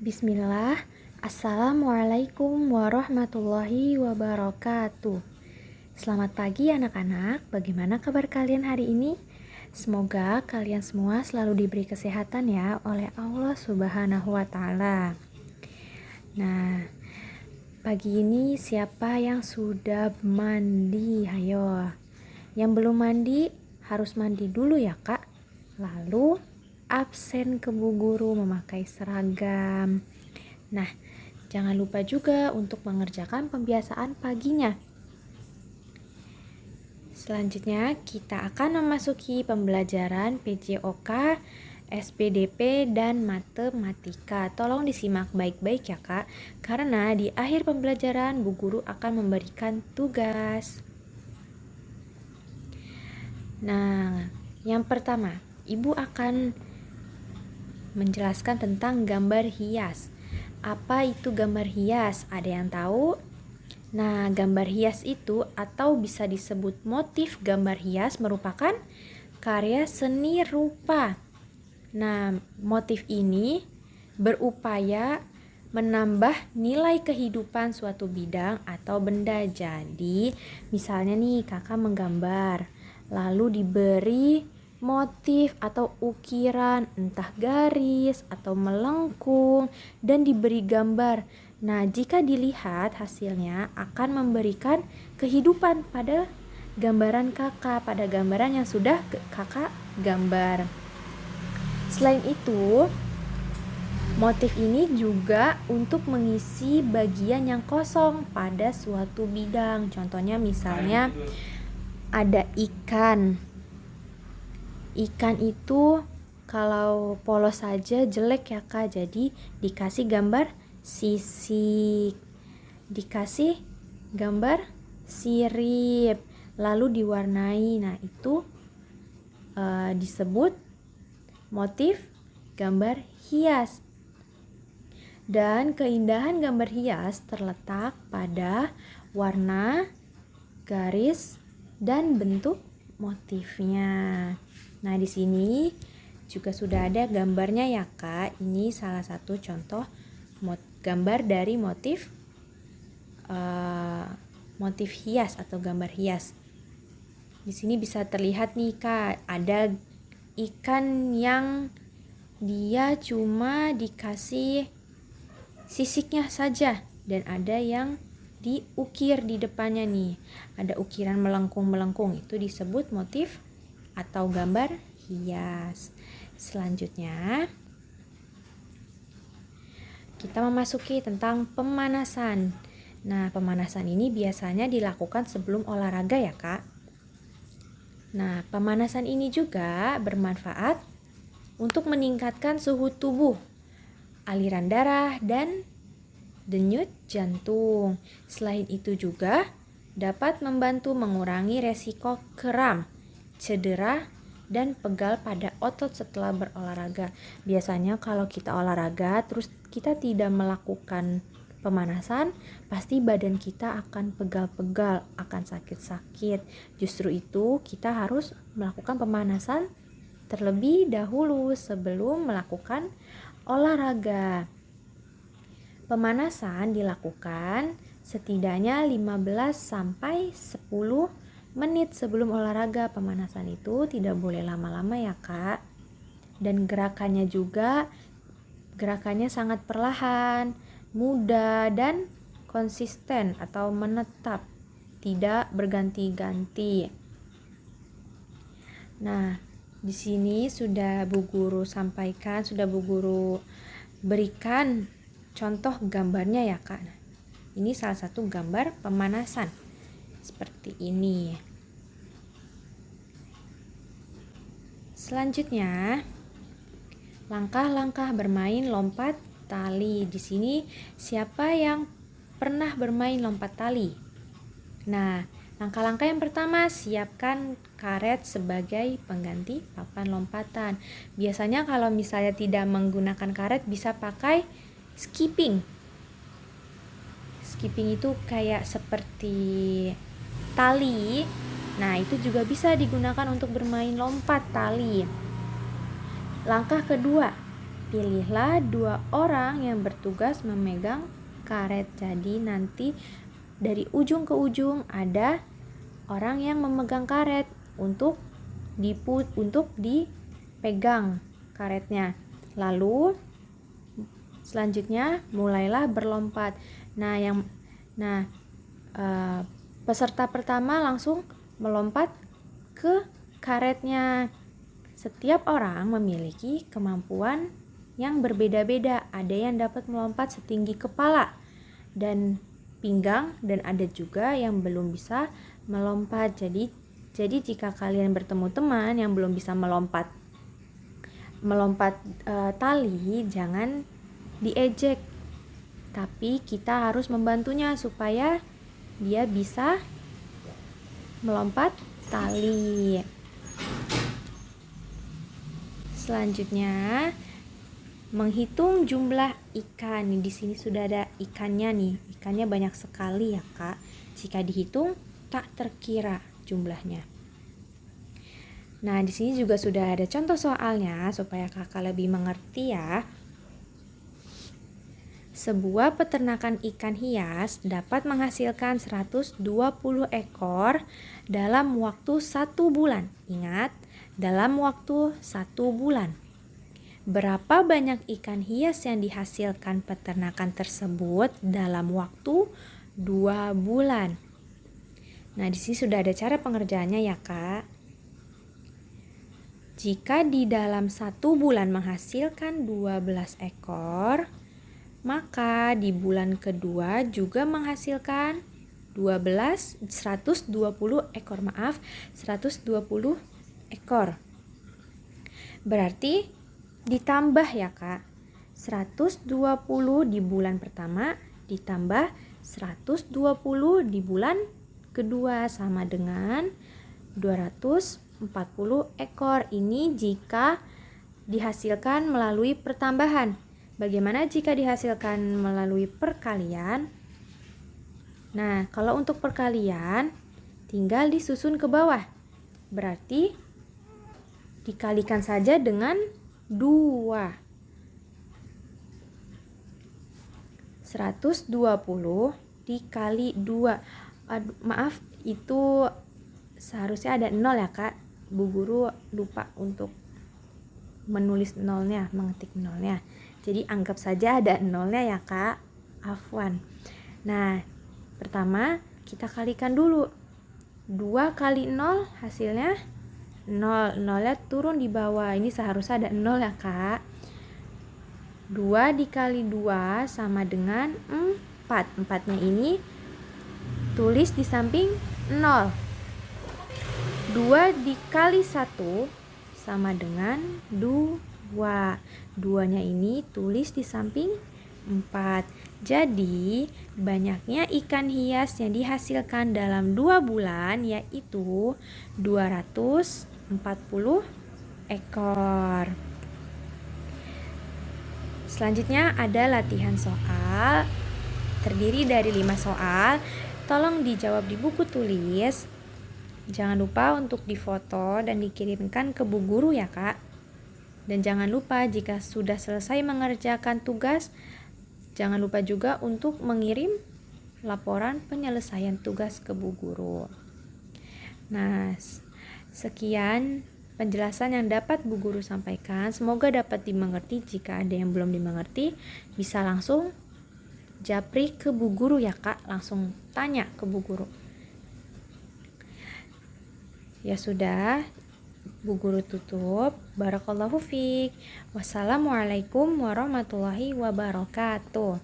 Bismillah, Assalamualaikum warahmatullahi wabarakatuh. Selamat pagi anak-anak, bagaimana kabar kalian hari ini? Semoga kalian semua selalu diberi kesehatan ya oleh Allah Subhanahu wa Ta'ala. Nah, pagi ini siapa yang sudah mandi? Ayo, yang belum mandi harus mandi dulu ya kak. Lalu absen ke Bu Guru memakai seragam. Nah, jangan lupa juga untuk mengerjakan pembiasaan paginya. Selanjutnya, kita akan memasuki pembelajaran PJOK, SPDP, dan matematika. Tolong disimak baik-baik ya kak, karena di akhir pembelajaran Bu Guru akan memberikan tugas. Nah, yang pertama, Ibu akan menjelaskan tentang gambar hias. Apa itu gambar hias? Ada yang tahu? Nah, gambar hias itu atau bisa disebut motif gambar hias merupakan karya seni rupa. Nah, motif ini berupaya menambah nilai kehidupan suatu bidang atau benda. Jadi, misalnya nih kakak menggambar, lalu diberi motif atau ukiran, entah garis atau melengkung, dan diberi gambar. Nah, jika dilihat hasilnya akan memberikan kehidupan pada gambaran kakak, pada gambaran yang sudah kakak gambar. Selain itu, motif ini juga untuk mengisi bagian yang kosong pada suatu bidang. Contohnya misalnya ada ikan. Ikan itu kalau polos saja jelek ya kak, jadi dikasih gambar sisik, dikasih gambar sirip, lalu diwarnai. Nah itu disebut motif gambar hias. Dan keindahan gambar hias terletak pada warna, garis, dan bentuk motifnya. Nah, di sini juga sudah ada gambarnya ya, Kak. Ini salah satu contoh gambar dari motif hias atau gambar hias. Di sini bisa terlihat nih, Kak, ada ikan yang dia cuma dikasih sisiknya saja dan ada yang diukir di depannya nih. Ada ukiran melengkung-melengkung, itu disebut motif atau gambar hias. Selanjutnya kita memasuki tentang pemanasan. Nah, pemanasan ini biasanya dilakukan sebelum olahraga ya kak. Nah, pemanasan ini juga bermanfaat untuk meningkatkan suhu tubuh, aliran darah, dan denyut jantung. Selain itu juga dapat membantu mengurangi resiko kram, cedera, dan pegal pada otot setelah berolahraga. Biasanya kalau kita olahraga terus kita tidak melakukan pemanasan, pasti badan kita akan pegal-pegal, akan sakit-sakit. Justru itu kita harus melakukan pemanasan terlebih dahulu sebelum melakukan olahraga. Pemanasan dilakukan setidaknya 15 sampai 10 menit sebelum olahraga. Pemanasan itu tidak boleh lama-lama ya kak. Dan gerakannya sangat perlahan, mudah, dan konsisten atau menetap, tidak berganti-ganti. Nah, di sini sudah Bu Guru sampaikan, sudah Bu Guru berikan contoh gambarnya ya kak. Nah, ini salah satu gambar pemanasan seperti ini. Selanjutnya, langkah-langkah bermain lompat tali. Di sini siapa yang pernah bermain lompat tali? Nah, langkah-langkah yang pertama, siapkan karet sebagai pengganti papan lompatan. Biasanya kalau misalnya tidak menggunakan karet bisa pakai skipping. Skipping itu kayak seperti tali. Nah, itu juga bisa digunakan untuk bermain lompat tali. Langkah kedua, pilihlah 2 orang yang bertugas memegang karet. Jadi nanti dari ujung ke ujung ada orang yang memegang karet untuk dipegang karetnya. Lalu selanjutnya mulailah berlompat. Peserta pertama langsung melompat ke karetnya. Setiap orang memiliki kemampuan yang berbeda-beda. Ada yang dapat melompat setinggi kepala dan pinggang, dan ada juga yang belum bisa melompat. Jadi jika kalian bertemu teman yang belum bisa melompat tali, jangan diejek, tapi kita harus membantunya supaya dia bisa melompat tali. Selanjutnya, menghitung jumlah ikan. Di sini sudah ada ikannya nih. Ikannya banyak sekali ya, Kak. Jika dihitung tak terkira jumlahnya. Nah, di sini juga sudah ada contoh soalnya supaya Kakak lebih mengerti ya. Sebuah peternakan ikan hias dapat menghasilkan 120 ekor dalam waktu 1 bulan. Ingat, dalam waktu 1 bulan. Berapa banyak ikan hias yang dihasilkan peternakan tersebut dalam waktu 2 bulan? Nah, di sini sudah ada cara pengerjaannya ya, Kak. Jika di dalam 1 bulan menghasilkan 12 ekor, maka di bulan kedua juga menghasilkan 120 ekor. Berarti ditambah ya, Kak. 120 di bulan pertama ditambah 120 di bulan kedua sama dengan 240 ekor. Ini jika dihasilkan melalui pertambahan. Bagaimana jika dihasilkan melalui perkalian? Nah, kalau untuk perkalian tinggal disusun ke bawah. Berarti dikalikan saja dengan 2. 120 dikali 2. Maaf, itu seharusnya ada 0 ya, Kak. Bu Guru lupa untuk menulis nolnya, mengetik nolnya. Jadi anggap saja ada nolnya ya, Kak. Afwan. Nah, pertama kita kalikan dulu. 2 kali 0 hasilnya 0. Nolnya turun di bawah. Ini seharusnya ada 0 ya, Kak. 2 dikali 2 sama dengan 4. 4-nya ini tulis di samping 0. 2 dikali 1 sama dengan 2. 2-nya ini tulis di samping 4. Jadi, banyaknya ikan hias yang dihasilkan dalam 2 bulan yaitu 240 ekor. Selanjutnya ada latihan soal. Terdiri dari 5 soal. Tolong dijawab di buku tulis. Jangan lupa untuk difoto dan dikirimkan ke Bu Guru ya, Kak. Dan jangan lupa jika sudah selesai mengerjakan tugas, jangan lupa juga untuk mengirim laporan penyelesaian tugas ke Bu Guru. Nah, sekian penjelasan yang dapat Bu Guru sampaikan. Semoga dapat dimengerti. Jika ada yang belum dimengerti, bisa langsung japri ke Bu Guru ya, Kak. Langsung tanya ke Bu Guru. Ya sudah, Bu Guru tutup. Barakallahu fiik. Wassalamualaikum warahmatullahi wabarakatuh.